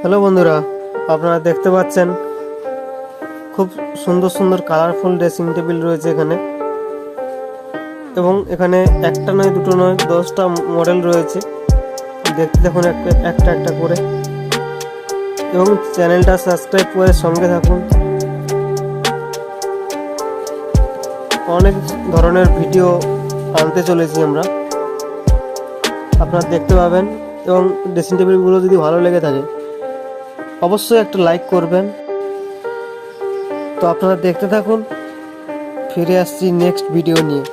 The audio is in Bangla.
হ্যালো বন্ধুরা, আপনারা দেখতে পাচ্ছেন খুব সুন্দর সুন্দর কালারফুল ড্রেসিং টেবিল রয়েছে এখানে। এবং এখানে একটা নয়, দুটো নয়, 10টা মডেল রয়েছে। দেখতে দেখুন একটা একটা করে। এবং চ্যানেলটা সাবস্ক্রাইব করে সঙ্গে থাকুন। অনেক ধরনের ভিডিও আনতে চলেছি আমরা, আপনারা দেখতে পাবেন। এবং ড্রেসিং টেবিলগুলো যদি ভালো লেগে থাকে অবশ্যই একটা লাইক করবেন। তো আপনারা দেখতে থাকুন, ফিরে আসছি নেক্সট ভিডিও নিয়ে।